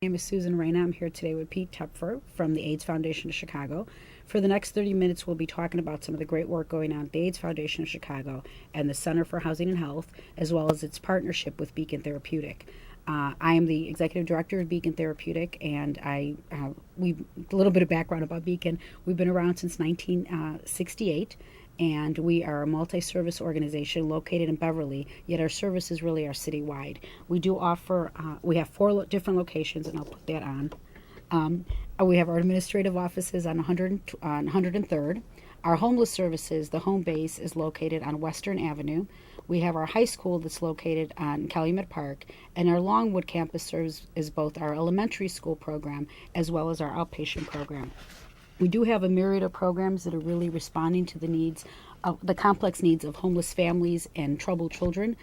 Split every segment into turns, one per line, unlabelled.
My name is Susan Reyna. I'm here today with Pete Toepfer from the AIDS Foundation of Chicago. For the next 30 minutes, we'll be talking about some of the great work going on at the AIDS Foundation of Chicago and the Center for Housing and Health, as well as its partnership with Beacon Therapeutic. I am the executive director of Beacon Therapeutic, and a little bit of background about Beacon. We've been around since 1968. And we are a multi-service organization located in Beverly, yet our services really are citywide. We do offer, we have four different locations, and I'll put that on. We have our administrative offices on 103rd. Our homeless services, the home base, is located on Western Avenue. We have our high school that's located on Calumet Park, and our Longwood campus serves as both our elementary school program as well as our outpatient program. We do have a myriad of programs that are really responding to the needs, the complex needs of homeless families and troubled children.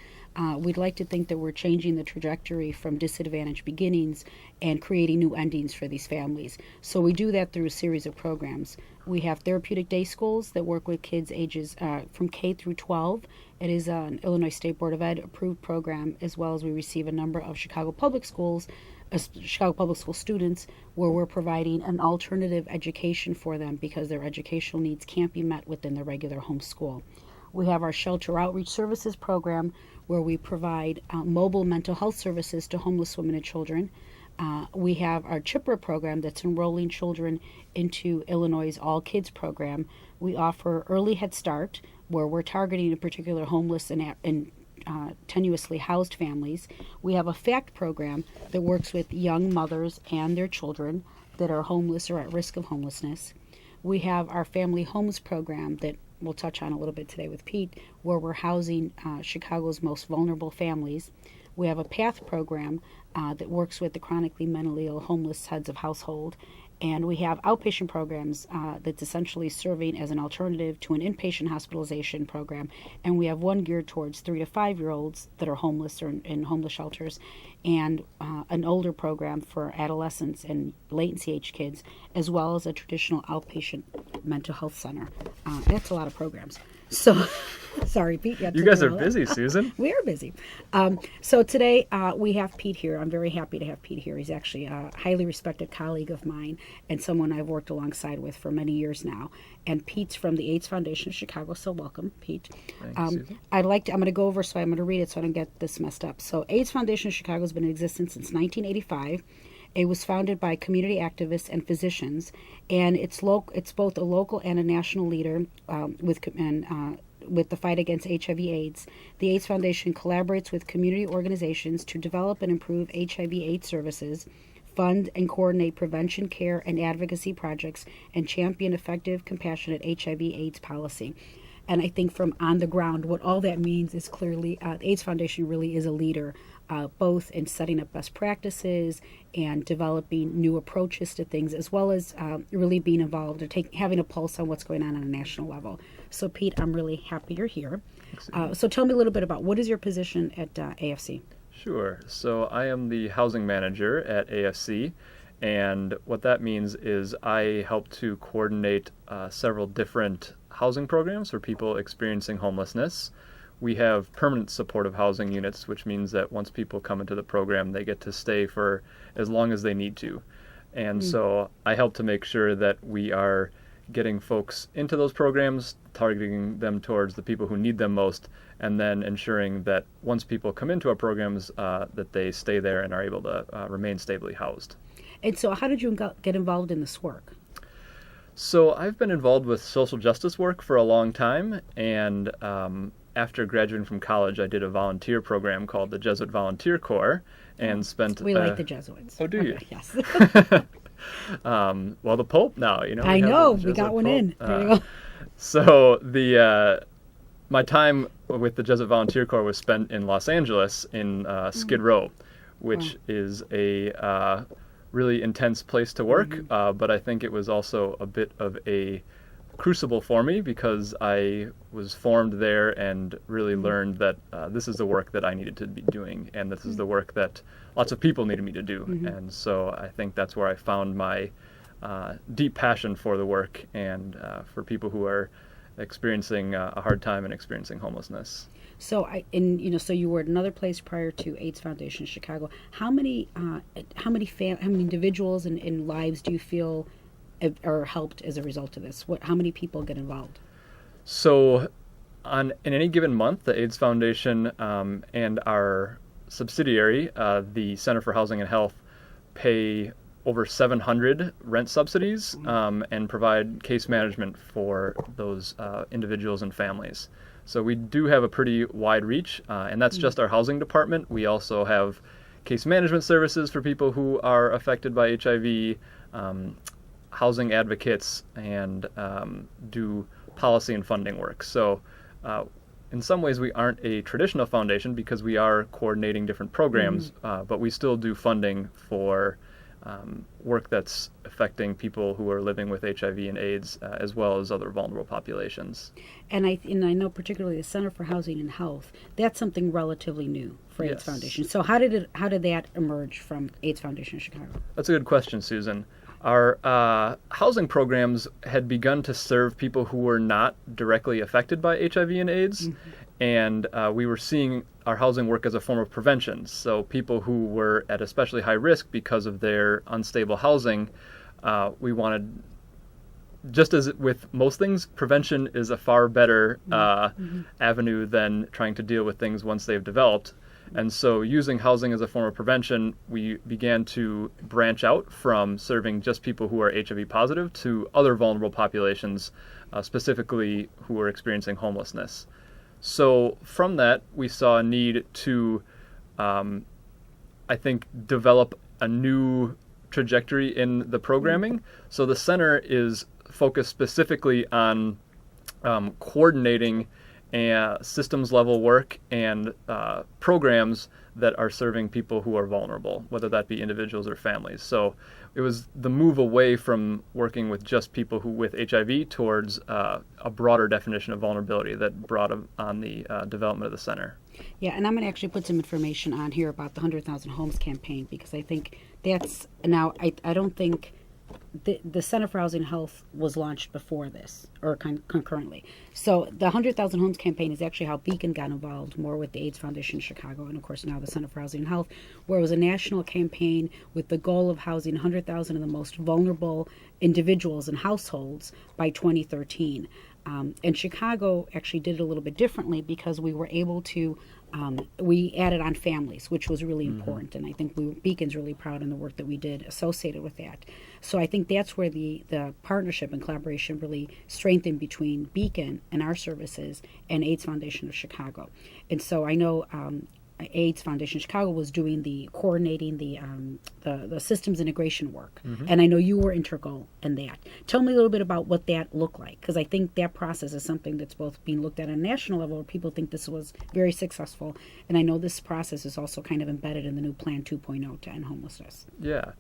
We'd like to think that we're changing the trajectory from disadvantaged beginnings and creating new endings for these families. So we do that through a series of programs. We have therapeutic day schools that work with kids ages from K through 12. It is an Illinois State Board of Ed approved program, as well as we receive a number of Chicago Public School students where we're providing an alternative education for them because their educational needs can't be met within the regular home school. We have our Shelter Outreach Services program where we provide mobile mental health services to homeless women and children. We have our CHIPRA program that's enrolling children into Illinois' All Kids program. We offer Early Head Start, where we're targeting a particular homeless and tenuously housed families. We have a FACT program that works with young mothers and their children that are homeless or at risk of homelessness. We have our Family Homes program that we'll touch on a little bit today with Pete, where we're housing Chicago's most vulnerable families. We have a PATH program that works with the chronically mentally ill homeless heads of household. And we have outpatient programs that's essentially serving as an alternative to an inpatient hospitalization program. And we have one geared towards 3 to 5 year olds that are homeless or in homeless shelters, and an older program for adolescents and latency age kids, as well as a traditional outpatient mental health center. That's a lot of programs. So, sorry, Pete.
You guys are busy, Susan.
We are busy. So today we have Pete here. I'm very happy to have Pete here. He's actually a highly respected colleague of mine and someone I've worked alongside with for many years now. And Pete's from the AIDS Foundation of Chicago, so welcome, Pete.
Thanks, Susan.
I'm going to go over, so I'm going to read it so I don't get this messed up. So AIDS Foundation of Chicago has been in existence since 1985. It was founded by community activists and physicians, and it's both a local and a national leader with the fight against HIV/AIDS. The AIDS Foundation collaborates with community organizations to develop and improve HIV/AIDS services, fund and coordinate prevention, care, and advocacy projects, and champion effective, compassionate HIV/AIDS policy. And I think from on the ground, what all that means is clearly the AIDS Foundation really is a leader, both in setting up best practices and developing new approaches to things, as well as really being involved and having a pulse on what's going on a national level. So, Pete, I'm really happy you're here. So tell me a little bit about what is your position at AFC?
Sure. So I am the housing manager at AFC, and what that means is I help to coordinate several different housing programs for people experiencing homelessness. We have permanent supportive housing units, which means that once people come into the program, they get to stay for as long as they need to. And so I help to make sure that we are getting folks into those programs, targeting them towards the people who need them most, and then ensuring that once people come into our programs, that they stay there and are able to remain stably housed.
And so how did you get involved in this work?
So I've been involved with social justice work for a long time, and after graduating from college, I did a volunteer program called the Jesuit Volunteer Corps, and spent...
We like the Jesuits.
Oh, do you?
Okay, yes.
Well, the Pope now,
I know, we got one Pope. In. There you go.
So my time with the Jesuit Volunteer Corps was spent in Los Angeles in Skid Row, which is a really intense place to work, but I think it was also a bit of a crucible for me because I was formed there and really learned that this is the work that I needed to be doing, and this is the work that lots of people needed me to do. And so I think that's where I found my deep passion for the work and for people who are experiencing a hard time and experiencing homelessness.
So you were at another place prior to AIDS Foundation in Chicago. How many individuals and lives do you feel are helped as a result of this? How many people get involved?
So, in any given month, the AIDS Foundation and our subsidiary, the Center for Housing and Health, pay over 700 rent subsidies and provide case management for those individuals and families. So we do have a pretty wide reach, and that's just our housing department. We also have case management services for people who are affected by HIV, housing advocates, and do policy and funding work. So in some ways we aren't a traditional foundation because we are coordinating different programs, but we still do funding for work that's affecting people who are living with HIV and AIDS, as well as other vulnerable populations.
And I know particularly the Center for Housing and Health. That's something relatively new for AIDS
Yes.
Foundation. So how did that emerge from AIDS Foundation in Chicago?
That's a good question, Susan. Our housing programs had begun to serve people who were not directly affected by HIV and AIDS, and we were seeing our housing work as a form of prevention. So people who were at especially high risk because of their unstable housing, we wanted, just as with most things, prevention is a far better avenue than trying to deal with things once they've developed. And so using housing as a form of prevention, we began to branch out from serving just people who are HIV positive to other vulnerable populations, specifically who are experiencing homelessness. So from that, we saw a need to, I think, develop a new trajectory in the programming. So the center is focused specifically on coordinating systems level work and programs that are serving people who are vulnerable, whether that be individuals or families. So it was the move away from working with just people who with HIV towards a broader definition of vulnerability that brought on the development of the center.
Yeah, and I'm going to actually put some information on here about the 100,000 Homes campaign because I think that's now I don't think the Center for Housing and Health was launched before this or concurrently. So the 100,000 Homes campaign is actually how Beacon got involved more with the AIDS Foundation in Chicago and, of course, now the Center for Housing and Health, where it was a national campaign with the goal of housing 100,000 of the most vulnerable individuals and households by 2013. And Chicago actually did it a little bit differently because we were able to we added on families, which was really important, and I think Beacon's really proud in the work that we did associated with that. So I think that's where the partnership and collaboration really strengthened between Beacon and our services and AIDS Foundation of Chicago. And so I know AIDS Foundation Chicago was doing the coordinating the systems integration work, and I know you were integral in that. Tell me a little bit about what that looked like, because I think that process is something that's both being looked at on a national level, where people think this was very successful, and I know this process is also kind of embedded in the new Plan 2.0 to end homelessness.
Yeah.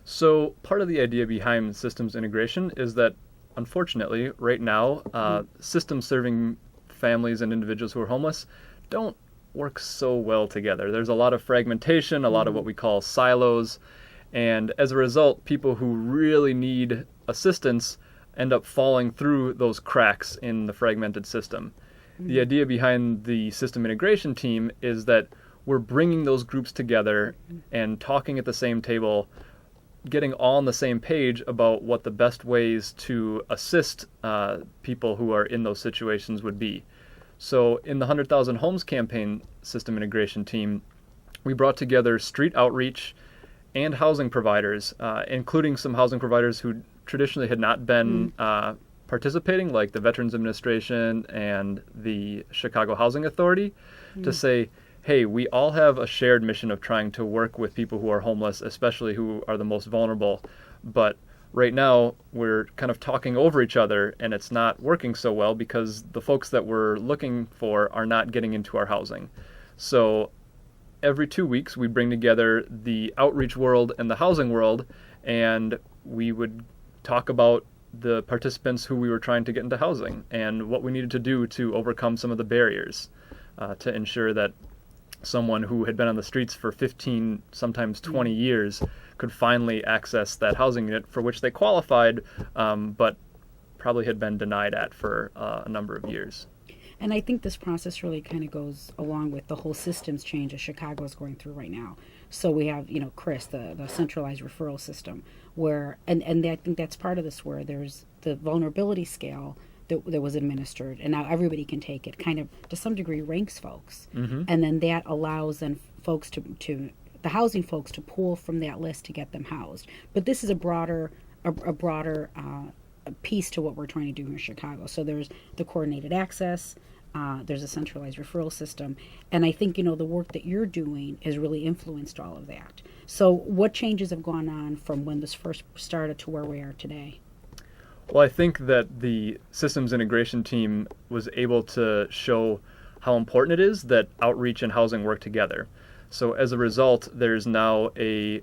So part of the idea behind systems integration is that, unfortunately, right now, systems serving families and individuals who are homeless don't work so well together. There's a lot of fragmentation, a lot of what we call silos, and as a result, people who really need assistance end up falling through those cracks in the fragmented system. The idea behind the system integration team is that we're bringing those groups together and talking at the same table, getting all on the same page about what the best ways to assist people who are in those situations would be. So in the 100,000 Homes campaign system integration team, we brought together street outreach and housing providers, including some housing providers who traditionally had not been participating, like the Veterans Administration and the Chicago Housing Authority, to say, hey, we all have a shared mission of trying to work with people who are homeless, especially who are the most vulnerable, but right now, we're kind of talking over each other, and it's not working so well because the folks that we're looking for are not getting into our housing. So every 2 weeks, we bring together the outreach world and the housing world, and we would talk about the participants who we were trying to get into housing and what we needed to do to overcome some of the barriers to ensure that someone who had been on the streets for 15, sometimes 20 years could finally access that housing unit for which they qualified, but probably had been denied at for a number of years.
And I think this process really kind of goes along with the whole systems change that Chicago is going through right now. So we have, CRIS, the centralized referral system, where, and I think that's part of this, where there's the vulnerability scale that was administered, and now everybody can take it, kind of, to some degree, ranks folks.
Mm-hmm.
And then that allows then folks to the housing folks to pull from that list to get them housed. But this is a broader piece to what we're trying to do here in Chicago. So there's the coordinated access, there's a centralized referral system, and I think the work that you're doing has really influenced all of that. So what changes have gone on from when this first started to where we are today?
Well, I think that the systems integration team was able to show how important it is that outreach and housing work together. So as a result, there's now a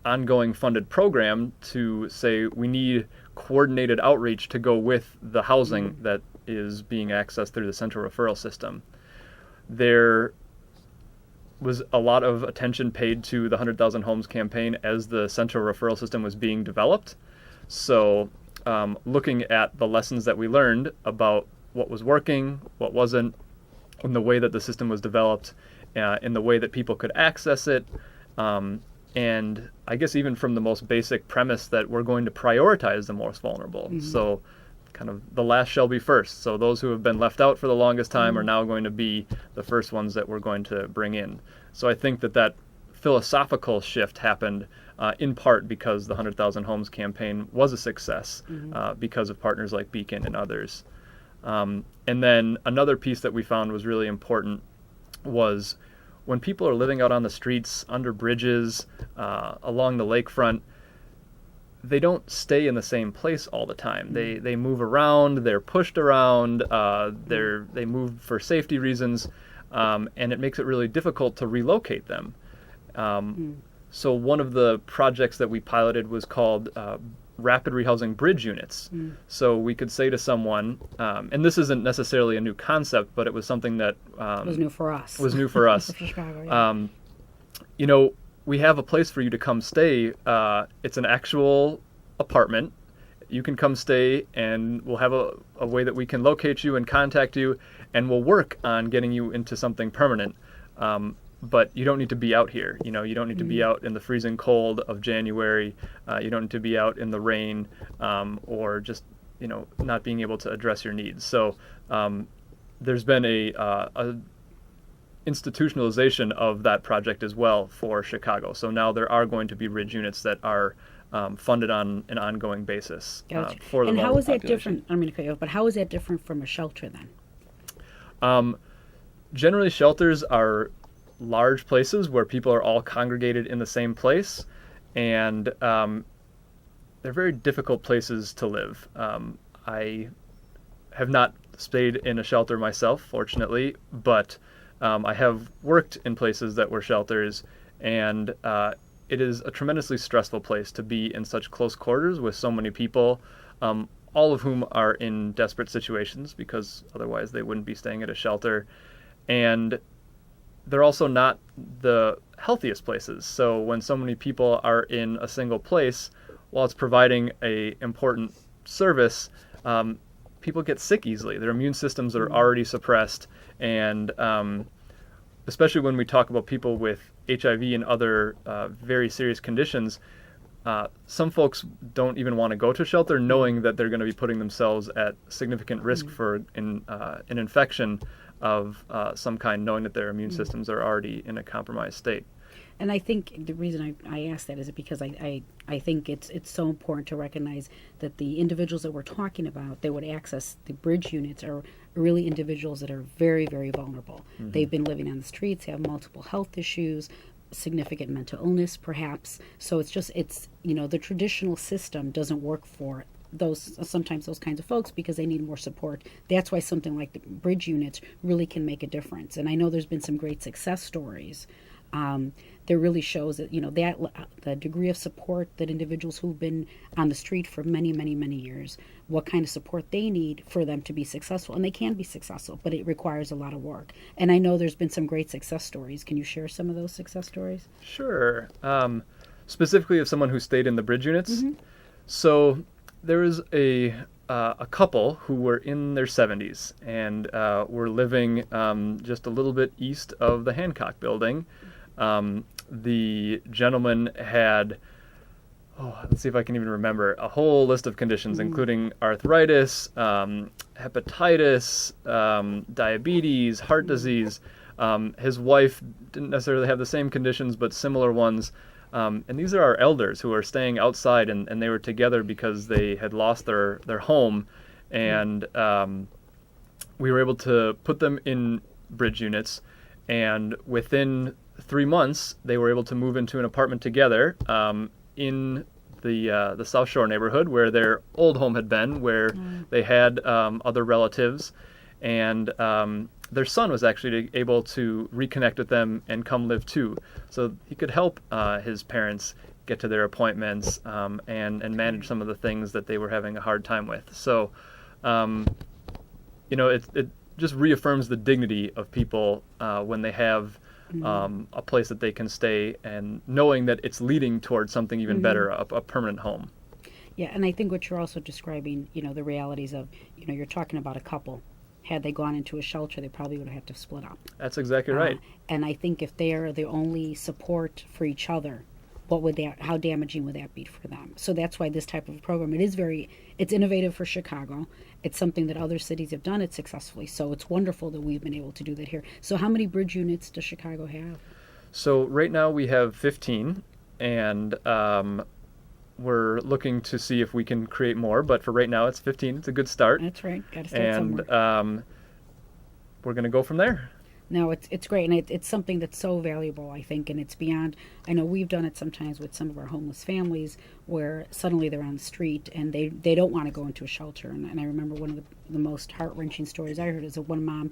ongoing funded program to say we need coordinated outreach to go with the housing that is being accessed through the central referral system. There was a lot of attention paid to the 100,000 Homes campaign as the central referral system was being developed. So looking at the lessons that we learned about what was working, what wasn't, in the way that the system was developed, in the way that people could access it, and I guess even from the most basic premise that we're going to prioritize the most vulnerable. Mm-hmm. So kind of the last shall be first. So those who have been left out for the longest time are now going to be the first ones that we're going to bring in. So I think that philosophical shift happened in part because the 100,000 Homes campaign was a success, because of partners like Beacon and others. And then another piece that we found was really important was when people are living out on the streets, under bridges, along the lakefront, they don't stay in the same place all the time. They move around, they're pushed around, they move for safety reasons, and it makes it really difficult to relocate them. So one of the projects that we piloted was called rapid rehousing bridge units. So we could say to someone, and this isn't necessarily a new concept, but it was something that
was new for us.
Was new for us.
For Chicago,
yeah. We have a place for you to come stay. It's an actual apartment. You can come stay, and we'll have a way that we can locate you and contact you, and we'll work on getting you into something permanent. But you don't need to be out here. You don't need to be out in the freezing cold of January. You don't need to be out in the rain, or just, not being able to address your needs. So there's been a institutionalization of that project as well for Chicago. So now there are going to be bridge units that are funded on an ongoing basis for the
And how is that
population.
different? I'm going to cut you off, but how is that different from a shelter then?
Generally, shelters are large places where people are all congregated in the same place, and they're very difficult places to live. I have not stayed in a shelter myself, fortunately, but I have worked in places that were shelters, and it is a tremendously stressful place to be in such close quarters with so many people, all of whom are in desperate situations because otherwise they wouldn't be staying at a shelter. And they're also not the healthiest places. So when so many people are in a single place, while it's providing a important service, people get sick easily. Their immune systems are already suppressed, and especially when we talk about people with HIV and other very serious conditions, some folks don't even want to go to shelter knowing that they're going to be putting themselves at significant risk for an infection of some kind, knowing that their immune systems are already in a compromised state.
And I think the reason I ask that is because I think it's so important to recognize that the individuals that we're talking about that would access the bridge units are really individuals that are very, very vulnerable. They've been living on the streets, have multiple health issues, significant mental illness perhaps. So it's the traditional system doesn't work for sometimes those kinds of folks because they need more support. That's why something like the bridge units really can make a difference. And I know there's been some great success stories that really shows that that the degree of support that individuals who've been on the street for many, many, many years, what kind of support they need for them to be successful. And they can be successful, but it requires a lot of work. And I know there's been some great success stories. Can you share some of those success stories?
Sure. Specifically of someone who stayed in the bridge units. So there was a a couple who were in their 70s and were living just a little bit east of the Hancock building. The gentleman had, let's see if I can even remember, a whole list of conditions, including arthritis, hepatitis, diabetes, heart disease. His wife didn't necessarily have the same conditions, but similar ones. And these are our elders who are staying outside, and they were together because they had lost their home. And we were able to put them in bridge units. And within 3 months, they were able to move into an apartment together in the South Shore neighborhood where their old home had been, where they had other relatives. And their son was actually able to reconnect with them and come live too. So he could help his parents get to their appointments and manage some of the things that they were having a hard time with. So, it just reaffirms the dignity of people when they have a place that they can stay, and knowing that it's leading towards something even better, a permanent home.
Yeah, and I think what you're also describing, the realities of, you're talking about a couple. Had they gone into a shelter, they probably would have had to split up.
That's exactly right.
And I think if they are the only support for each other, how damaging would that be for them? So that's why this type of program, it's innovative for Chicago. It's something that other cities have done it successfully. So it's wonderful that we've been able to do that here. So how many bridge units does Chicago have?
So right now we have 15, and we're looking to see if we can create more. But for right now, it's 15. It's a good start.
That's right. Got to start somewhere.
And we're going to go from there.
No, it's great, and it's something that's so valuable, I think, and it's beyond. I know we've done it sometimes with some of our homeless families where suddenly they're on the street and they don't want to go into a shelter. And I remember one of the most heart-wrenching stories I heard is of one mom.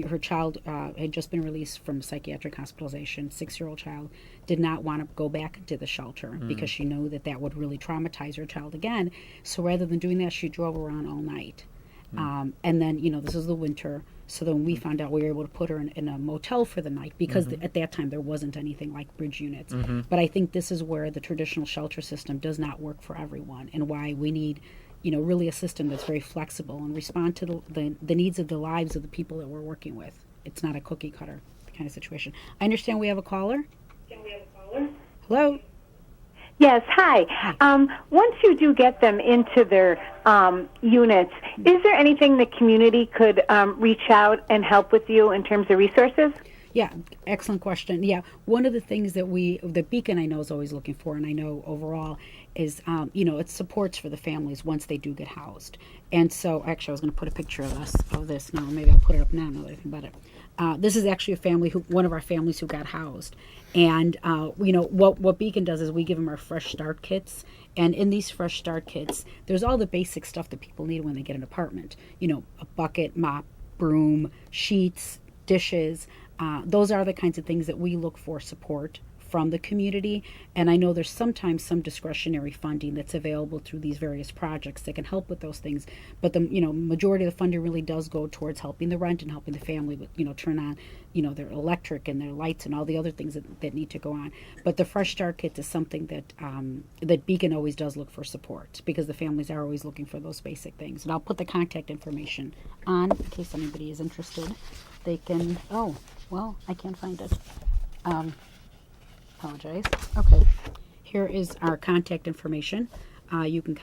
Her child had just been released from psychiatric hospitalization. 6-year-old child did not want to go back into the shelter because she knew that would really traumatize her child again. So rather than doing that, she drove around all night. And then, this is the winter. So then we found out we were able to put her in a motel for the night because at that time there wasn't anything like bridge units. But I think this is where the traditional shelter system does not work for everyone, and why we need, really a system that's very flexible and respond to the needs of the lives of the people that we're working with. It's not a cookie cutter kind of situation. I understand we have a caller. Hello?
Yes, hi. Once you do get them into their units, is there anything the community could reach out and help with you in terms of resources?
Yeah, excellent question. Yeah, one of the things that Beacon I know is always looking for, and I know overall, is, it's supports for the families once they do get housed. And so, actually, I was going to put a picture of this now. Maybe I'll put it up now that I think about it. This is actually one of our families who got housed. And, what Beacon does is we give them our Fresh Start kits. And in these Fresh Start kits, there's all the basic stuff that people need when they get an apartment. A bucket, mop, broom, sheets, dishes. Those are the kinds of things that we look for support from the community. And I know there's sometimes some discretionary funding that's available through these various projects that can help with those things. But the majority of the funding really does go towards helping the rent and helping the family with, turn on, their electric and their lights and all the other things that need to go on. But the Fresh Start Kit is something that Beacon always does look for support, because the families are always looking for those basic things. And I'll put the contact information on in case anybody is interested. They can, I can't find it. Apologize. Okay. Here is our contact information. You can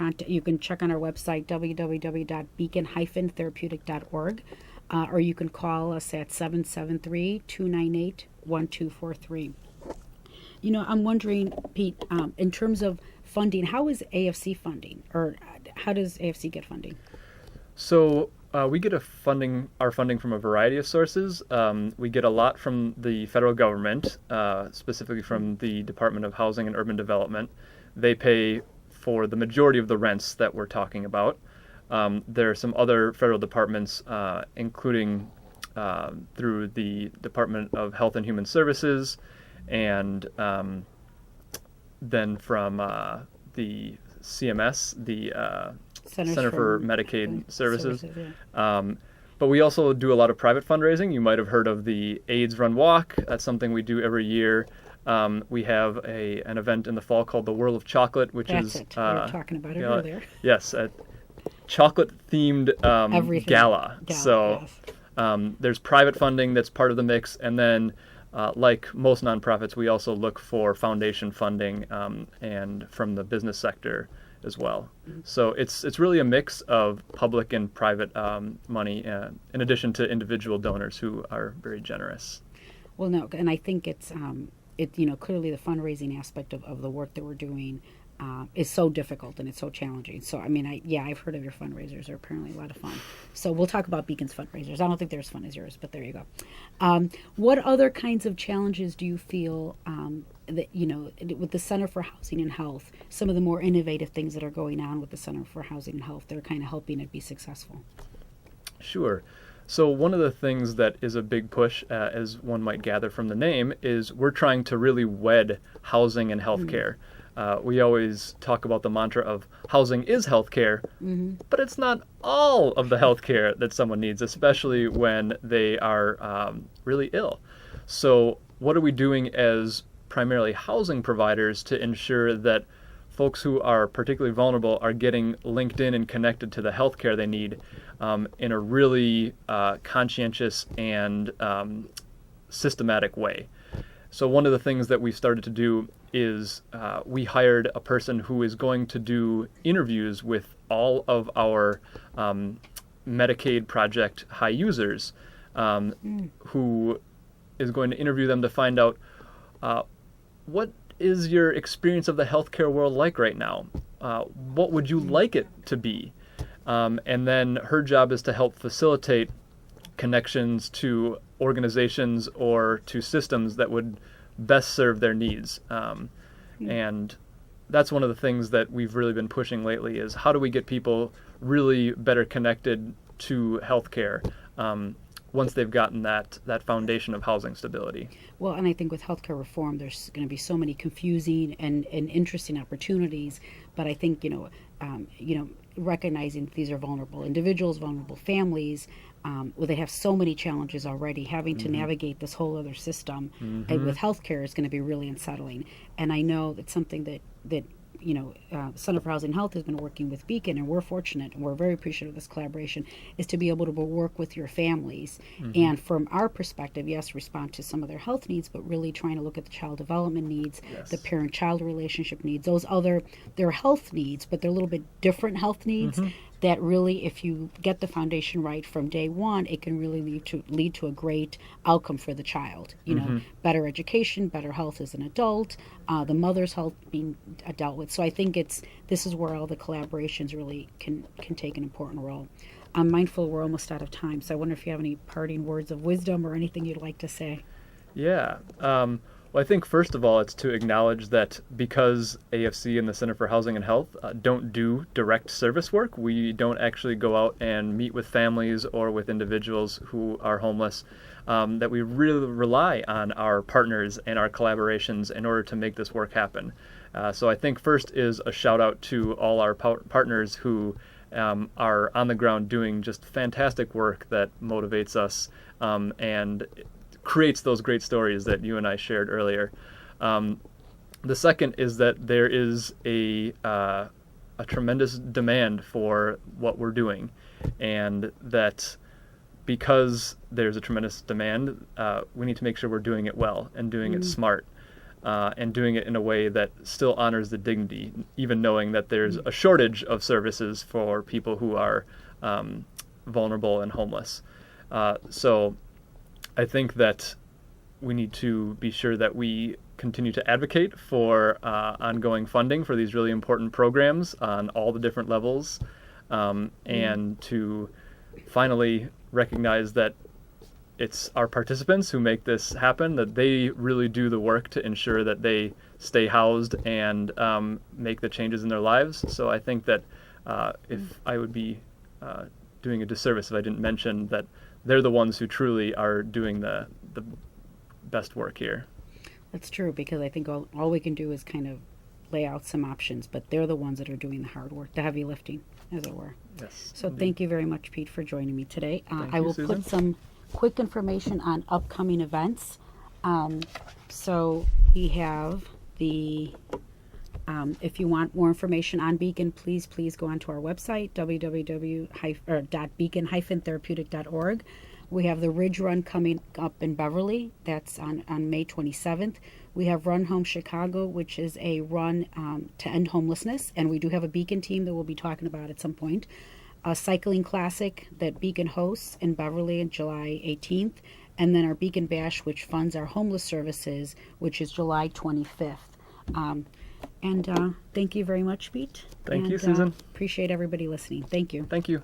check on our website, www.beacon-therapeutic.org, or you can call us at 773-298-1243. I'm wondering, Pete, in terms of funding, how is AFC funding, or how does AFC get funding?
So we get our funding from a variety of sources. We get a lot from the federal government, specifically from the Department of Housing and Urban Development. They pay for the majority of the rents that we're talking about. There are some other federal departments, including through the Department of Health and Human Services, and then from the CMS, the Center for Medicaid Services. Yeah. But we also do a lot of private fundraising. You might have heard of the AIDS Run Walk. That's something we do every year. We have an event in the fall called the Whirl of Chocolate, which
That's it. We were talking about it earlier.
Yes, chocolate-themed
Everything.
gala. So
Yes.
there's private funding that's part of the mix, and then like most nonprofits, we also look for foundation funding and from the business sector as well. So it's really a mix of public and private money, in addition to individual donors who are very generous.
Well, no, and I think it's clearly the fundraising aspect of the work that we're doing is so difficult and it's so challenging. So, I mean, I've heard of your fundraisers. They're apparently a lot of fun. So we'll talk about Beacon's fundraisers. I don't think they're as fun as yours, but there you go. What other kinds of challenges do you feel that, with the Center for Housing and Health, some of the more innovative things that are going on with the Center for Housing and Health that are kind of helping it be successful?
Sure. So one of the things that is a big push, as one might gather from the name, is we're trying to really wed housing and healthcare. We always talk about the mantra of housing is healthcare, but it's not all of the healthcare that someone needs, especially when they are really ill. So what are we doing as primarily housing providers to ensure that folks who are particularly vulnerable are getting linked in and connected to the healthcare they need in a really conscientious and systematic way? So one of the things that we started to do is we hired a person who is going to do interviews with all of our Medicaid project high users, who is going to interview them to find out what is your experience of the healthcare world like right now? What would you like it to be? And then her job is to help facilitate connections to organizations or to systems that would best serve their needs. And that's one of the things that we've really been pushing lately is how do we get people really better connected to healthcare once they've gotten that foundation of housing stability.
Well, and I think with healthcare reform, there's going to be so many confusing and interesting opportunities. But I think recognizing that these are vulnerable individuals, vulnerable families, they have so many challenges already. Having to navigate this whole other system and with healthcare is going to be really unsettling. And I know that's something that Center for Housing and Health has been working with Beacon, and we're fortunate and we're very appreciative of this collaboration, is to be able to work with your families. And from our perspective, yes, respond to some of their health needs, but really trying to look at the child development needs, the parent-child relationship needs, their health needs, but they're a little bit different health needs. That really, if you get the foundation right from day one, it can really lead to a great outcome for the child. Better education, better health as an adult, the mother's health being dealt with. So I think this is where all the collaborations really can take an important role. I'm mindful we're almost out of time, so I wonder if you have any parting words of wisdom or anything you'd like to say.
Yeah. Well, I think first of all, it's to acknowledge that because AFC and the Center for Housing and Health don't do direct service work, we don't actually go out and meet with families or with individuals who are homeless, that we really rely on our partners and our collaborations in order to make this work happen. So I think first is a shout out to all our partners who are on the ground doing just fantastic work that motivates us and creates those great stories that you and I shared earlier. The second is that there is a tremendous demand for what we're doing, and that because there's a tremendous demand, we need to make sure we're doing it well and doing it smart, and doing it in a way that still honors the dignity, even knowing that there's a shortage of services for people who are vulnerable and homeless. So I think that we need to be sure that we continue to advocate for ongoing funding for these really important programs on all the different levels, and to finally recognize that it's our participants who make this happen, that they really do the work to ensure that they stay housed and make the changes in their lives. So I think that if I would be doing a disservice if I didn't mention that they're the ones who truly are doing the best work here.
That's true, because I think all we can do is kind of lay out some options, but they're the ones that are doing the hard work, the heavy lifting, as it were.
Yes.
So
indeed.
Thank you very much, Pete, for joining me today.
I
will
Susan.
put some quick information on upcoming events. So we have the If you want more information on Beacon, please go onto our website, www.beacon-therapeutic.org. We have the Ridge Run coming up in Beverly. That's on May 27th. We have Run Home Chicago, which is a run to end homelessness. And we do have a Beacon team that we'll be talking about at some point. A cycling classic that Beacon hosts in Beverly on July 18th. And then our Beacon Bash, which funds our homeless services, which is July 25th. Thank you very much, Pete.
Thank you, Susan.
Appreciate everybody listening. Thank you.
Thank you.